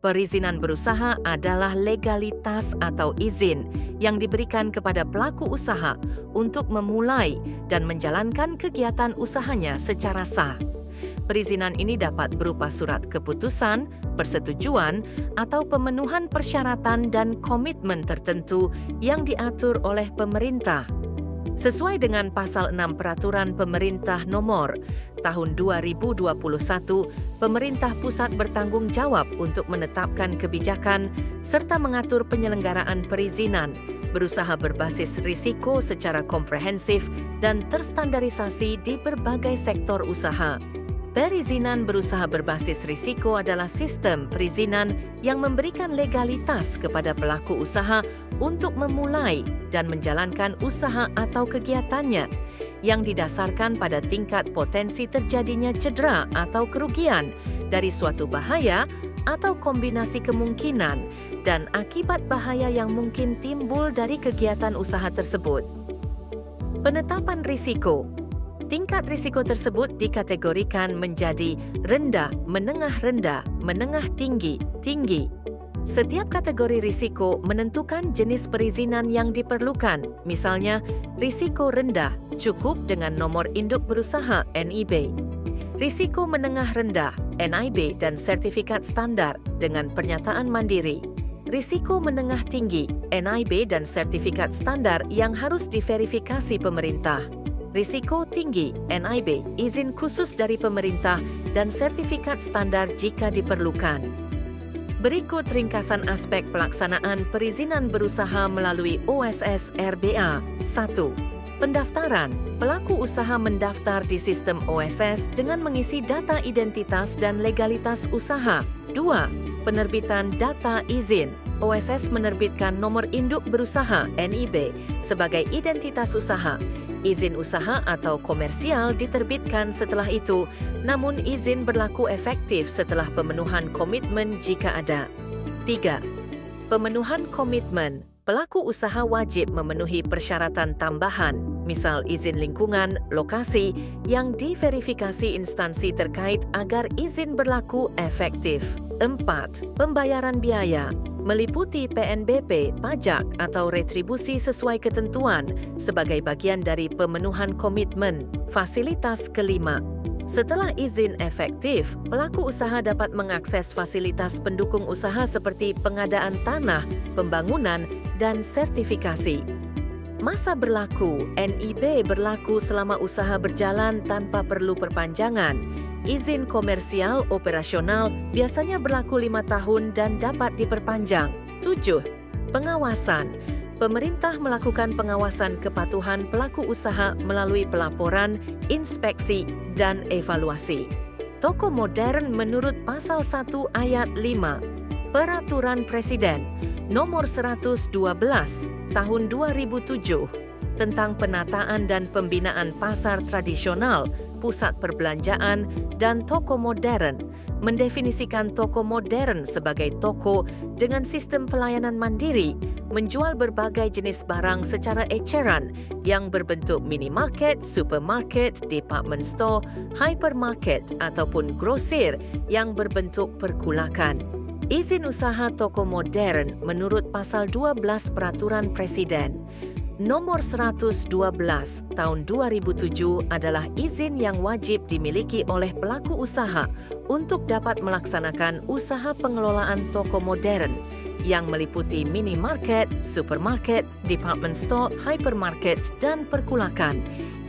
Perizinan berusaha adalah legalitas atau izin yang diberikan kepada pelaku usaha untuk memulai dan menjalankan kegiatan usahanya secara sah. Perizinan ini dapat berupa surat keputusan, persetujuan, atau pemenuhan persyaratan dan komitmen tertentu yang diatur oleh pemerintah. Sesuai dengan Pasal 6 Peraturan Pemerintah Nomor Tahun 2021, pemerintah pusat bertanggung jawab untuk menetapkan kebijakan serta mengatur penyelenggaraan perizinan, berusaha berbasis risiko secara komprehensif dan terstandarisasi di berbagai sektor usaha. Perizinan berusaha berbasis risiko adalah sistem perizinan yang memberikan legalitas kepada pelaku usaha untuk memulai dan menjalankan usaha atau kegiatannya yang didasarkan pada tingkat potensi terjadinya cedera atau kerugian dari suatu bahaya atau kombinasi kemungkinan dan akibat bahaya yang mungkin timbul dari kegiatan usaha tersebut. Penetapan risiko. Tingkat risiko tersebut dikategorikan menjadi rendah, menengah tinggi, tinggi. Setiap kategori risiko menentukan jenis perizinan yang diperlukan. Misalnya, risiko rendah cukup dengan nomor induk berusaha NIB. Risiko menengah rendah NIB dan sertifikat standar dengan pernyataan mandiri. Risiko menengah tinggi NIB dan sertifikat standar yang harus diverifikasi pemerintah. Risiko tinggi NIB, izin khusus dari pemerintah dan sertifikat standar jika diperlukan. Berikut ringkasan aspek pelaksanaan perizinan berusaha melalui OSS RBA. 1. Pendaftaran. Pelaku usaha mendaftar di sistem OSS dengan mengisi data identitas dan legalitas usaha. 2. Penerbitan data izin. OSS menerbitkan nomor induk berusaha NIB sebagai identitas usaha. Izin usaha atau komersial diterbitkan setelah itu, namun izin berlaku efektif setelah pemenuhan komitmen jika ada. 3. Pemenuhan komitmen. Pelaku usaha wajib memenuhi persyaratan tambahan, misal izin lingkungan, lokasi, yang diverifikasi instansi terkait agar izin berlaku efektif. 4. Pembayaran biaya. Meliputi PNBP, pajak atau retribusi sesuai ketentuan sebagai bagian dari pemenuhan komitmen. Fasilitas kelima. Setelah izin efektif, pelaku usaha dapat mengakses fasilitas pendukung usaha seperti pengadaan tanah, pembangunan, dan sertifikasi. Masa berlaku. NIB berlaku selama usaha berjalan tanpa perlu perpanjangan. Izin komersial operasional biasanya berlaku 5 tahun dan dapat diperpanjang. 7. Pengawasan. Pemerintah melakukan pengawasan kepatuhan pelaku usaha melalui pelaporan, inspeksi, dan evaluasi. Toko modern menurut Pasal 1 Ayat 5. Peraturan Presiden Nomor 112 Tahun 2007 tentang penataan dan pembinaan pasar tradisional, pusat perbelanjaan, dan toko modern, mendefinisikan toko modern sebagai toko dengan sistem pelayanan mandiri, menjual berbagai jenis barang secara eceran yang berbentuk minimarket, supermarket, department store, hypermarket, ataupun grosir yang berbentuk perkulakan. Izin usaha toko modern menurut Pasal 12 Peraturan Presiden Nomor 112 Tahun 2007 adalah izin yang wajib dimiliki oleh pelaku usaha untuk dapat melaksanakan usaha pengelolaan toko modern yang meliputi minimarket, supermarket, department store, hypermarket, dan perkulakan.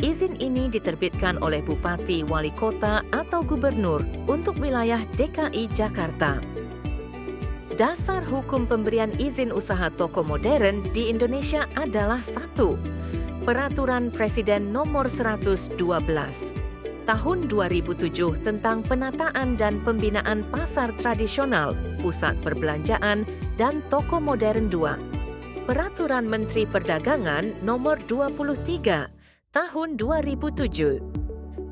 Izin ini diterbitkan oleh Bupati, Wali Kota, atau Gubernur untuk wilayah DKI Jakarta. Dasar hukum pemberian izin usaha toko modern di Indonesia adalah 1. Peraturan Presiden Nomor 112 Tahun 2007 tentang penataan dan pembinaan pasar tradisional, pusat perbelanjaan, dan toko modern 2. Peraturan Menteri Perdagangan Nomor 23 Tahun 2007.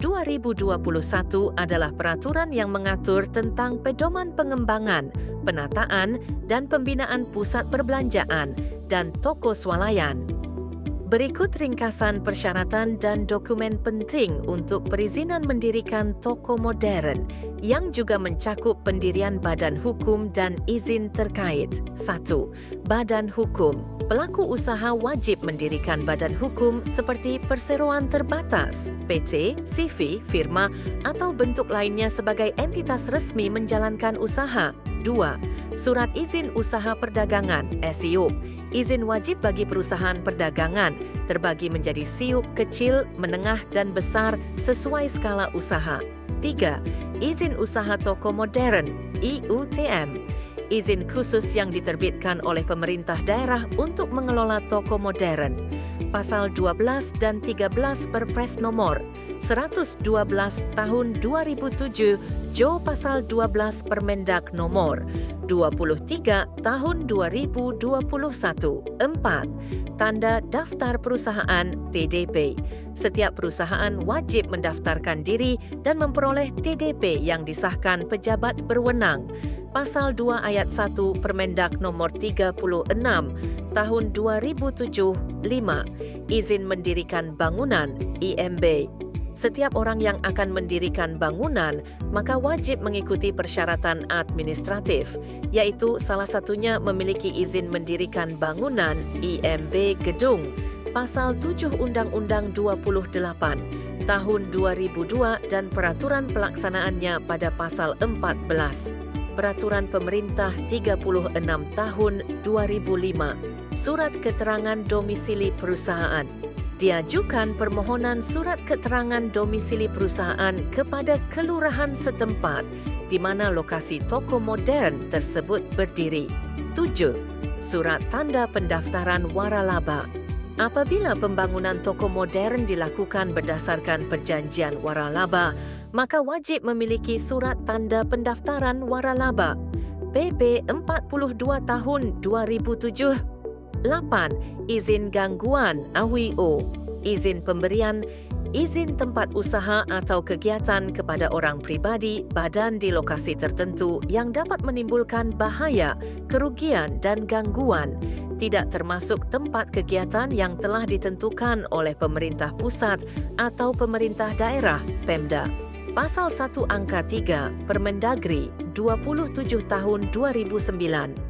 2021 adalah peraturan yang mengatur tentang pedoman pengembangan, penataan, dan pembinaan pusat perbelanjaan dan toko swalayan. Berikut ringkasan persyaratan dan dokumen penting untuk perizinan mendirikan toko modern yang juga mencakup pendirian badan hukum dan izin terkait. 1. Badan hukum. Pelaku usaha wajib mendirikan badan hukum seperti perseroan terbatas, PT, CV, firma atau bentuk lainnya sebagai entitas resmi menjalankan usaha. 2. Surat izin usaha perdagangan (SIUP). Izin wajib bagi perusahaan perdagangan terbagi menjadi SIUP kecil, menengah dan besar sesuai skala usaha. 3. Izin usaha toko modern (IUTM). Izin khusus yang diterbitkan oleh pemerintah daerah untuk mengelola toko modern. Pasal 12 dan 13 Perpres nomor 112 tahun 2007 Jo Pasal 12 Permendak nomor 23 tahun 2021. 4. Tanda daftar perusahaan TDP. Setiap perusahaan wajib mendaftarkan diri dan memperoleh TDP yang disahkan pejabat berwenang. Pasal 2 ayat 1 Permendak nomor 36 tahun 2007. 5. Izin mendirikan bangunan IMB. Setiap orang yang akan mendirikan bangunan maka wajib mengikuti persyaratan administratif, yaitu salah satunya memiliki izin mendirikan bangunan IMB gedung. Pasal 7 Undang-Undang 28 tahun 2002 dan peraturan pelaksanaannya pada pasal 14. Peraturan Pemerintah 36 tahun 2005. Surat keterangan domisili perusahaan. Diajukan permohonan surat keterangan domisili perusahaan kepada kelurahan setempat di mana lokasi toko modern tersebut berdiri. 7. Surat tanda pendaftaran waralaba. Apabila pembangunan toko modern dilakukan berdasarkan perjanjian waralaba, maka wajib memiliki surat tanda pendaftaran waralaba. PP 42 tahun 2007. 8. Izin gangguan (AWIO). Izin pemberian izin tempat usaha atau kegiatan kepada orang pribadi, badan di lokasi tertentu yang dapat menimbulkan bahaya, kerugian dan gangguan, tidak termasuk tempat kegiatan yang telah ditentukan oleh pemerintah pusat atau pemerintah daerah (Pemda). Pasal 1 Angka 3 Permendagri 27 tahun 2009